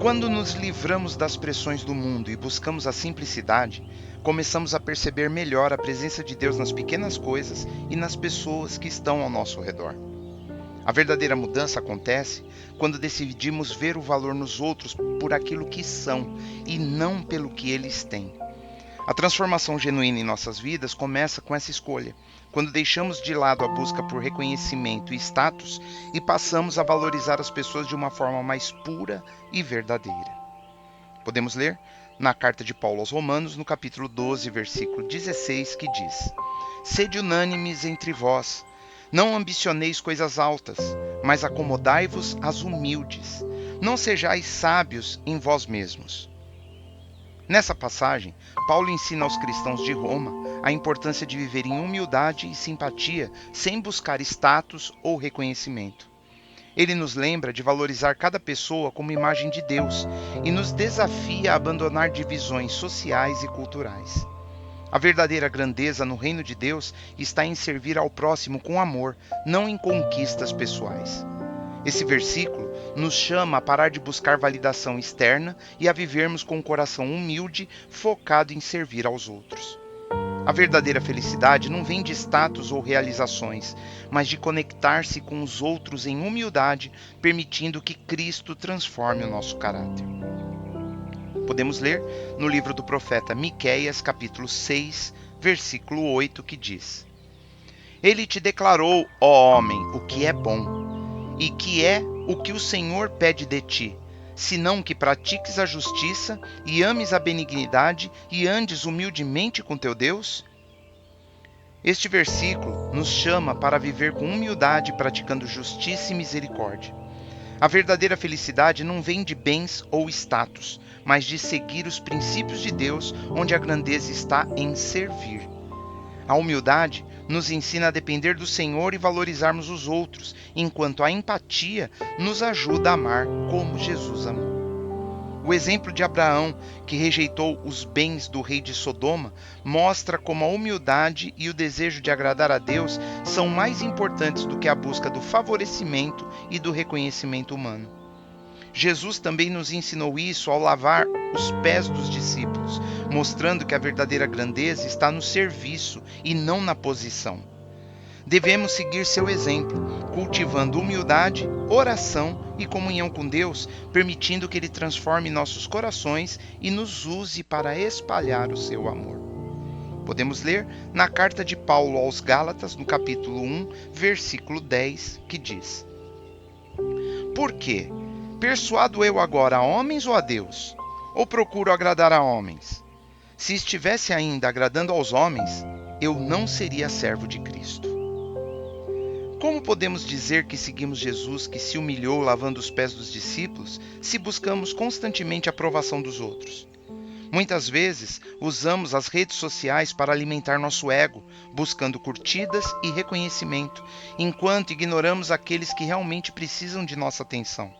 Quando nos livramos das pressões do mundo e buscamos a simplicidade, começamos a perceber melhor a presença de Deus nas pequenas coisas e nas pessoas que estão ao nosso redor. A verdadeira mudança acontece quando decidimos ver o valor nos outros por aquilo que são e não pelo que eles têm. A transformação genuína em nossas vidas começa com essa escolha, quando deixamos de lado a busca por reconhecimento e status e passamos a valorizar as pessoas de uma forma mais pura e verdadeira. Podemos ler na carta de Paulo aos Romanos, no capítulo 12, versículo 16, que diz: Sede unânimes entre vós, não ambicioneis coisas altas, mas acomodai-vos às humildes. Não sejais sábios em vós mesmos. Nessa passagem, Paulo ensina aos cristãos de Roma a importância de viver em humildade e simpatia sem buscar status ou reconhecimento. Ele nos lembra de valorizar cada pessoa como imagem de Deus e nos desafia a abandonar divisões sociais e culturais. A verdadeira grandeza no reino de Deus está em servir ao próximo com amor, não em conquistas pessoais. Esse versículo nos chama a parar de buscar validação externa e a vivermos com um coração humilde, focado em servir aos outros. A verdadeira felicidade não vem de status ou realizações, mas de conectar-se com os outros em humildade, permitindo que Cristo transforme o nosso caráter. Podemos ler no livro do profeta Miqueias, capítulo 6, versículo 8, que diz: Ele te declarou, ó homem, o que é bom, e que é o que o Senhor pede de ti, senão que pratiques a justiça e ames a benignidade e andes humildemente com teu Deus? Este versículo nos chama para viver com humildade, praticando justiça e misericórdia. A verdadeira felicidade não vem de bens ou status, mas de seguir os princípios de Deus, onde a grandeza está em servir. A humildade nos ensina a depender do Senhor e valorizarmos os outros, enquanto a empatia nos ajuda a amar como Jesus amou. O exemplo de Abraão, que rejeitou os bens do rei de Sodoma, mostra como a humildade e o desejo de agradar a Deus são mais importantes do que a busca do favorecimento e do reconhecimento humano. Jesus também nos ensinou isso ao lavar os pés dos discípulos, mostrando que a verdadeira grandeza está no serviço e não na posição. Devemos seguir seu exemplo, cultivando humildade, oração e comunhão com Deus, permitindo que Ele transforme nossos corações e nos use para espalhar o seu amor. Podemos ler na carta de Paulo aos Gálatas, no capítulo 1, versículo 10, que diz: Por quê? Persuado eu agora a homens ou a Deus? Ou procuro agradar a homens? Se estivesse ainda agradando aos homens, eu não seria servo de Cristo. Como podemos dizer que seguimos Jesus, que se humilhou lavando os pés dos discípulos, se buscamos constantemente a aprovação dos outros? Muitas vezes usamos as redes sociais para alimentar nosso ego, buscando curtidas e reconhecimento, enquanto ignoramos aqueles que realmente precisam de nossa atenção.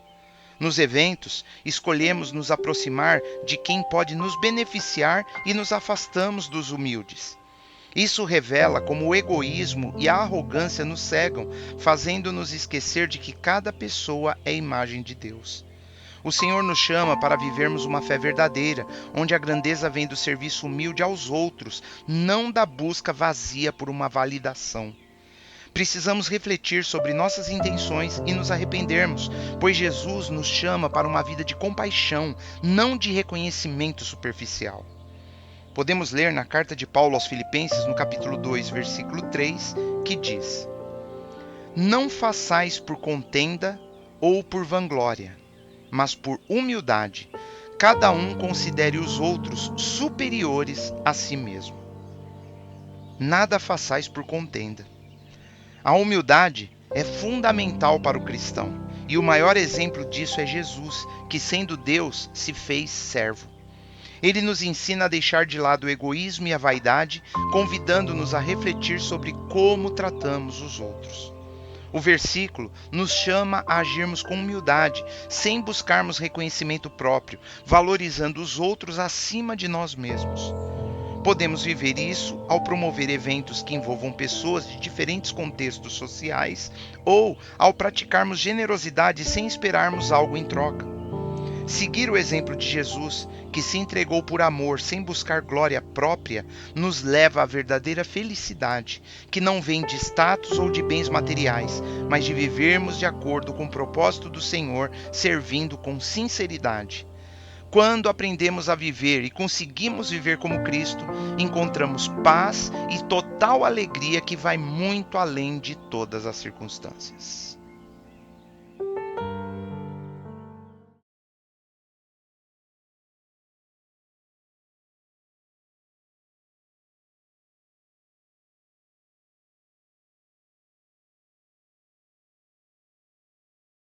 Nos eventos, escolhemos nos aproximar de quem pode nos beneficiar e nos afastamos dos humildes. Isso revela como o egoísmo e a arrogância nos cegam, fazendo-nos esquecer de que cada pessoa é imagem de Deus. O Senhor nos chama para vivermos uma fé verdadeira, onde a grandeza vem do serviço humilde aos outros, não da busca vazia por uma validação. Precisamos refletir sobre nossas intenções e nos arrependermos, pois Jesus nos chama para uma vida de compaixão, não de reconhecimento superficial. Podemos ler na carta de Paulo aos Filipenses, no capítulo 2, versículo 3, que diz: Não façais por contenda ou por vanglória, mas por humildade, cada um considere os outros superiores a si mesmo. Nada façais por contenda. A humildade é fundamental para o cristão, e o maior exemplo disso é Jesus, que sendo Deus se fez servo. Ele nos ensina a deixar de lado o egoísmo e a vaidade, convidando-nos a refletir sobre como tratamos os outros. O versículo nos chama a agirmos com humildade, sem buscarmos reconhecimento próprio, valorizando os outros acima de nós mesmos. Podemos viver isso ao promover eventos que envolvam pessoas de diferentes contextos sociais ou ao praticarmos generosidade sem esperarmos algo em troca. Seguir o exemplo de Jesus, que se entregou por amor sem buscar glória própria, nos leva à verdadeira felicidade, que não vem de status ou de bens materiais, mas de vivermos de acordo com o propósito do Senhor, servindo com sinceridade. Quando aprendemos a viver e conseguimos viver como Cristo, encontramos paz e total alegria que vai muito além de todas as circunstâncias.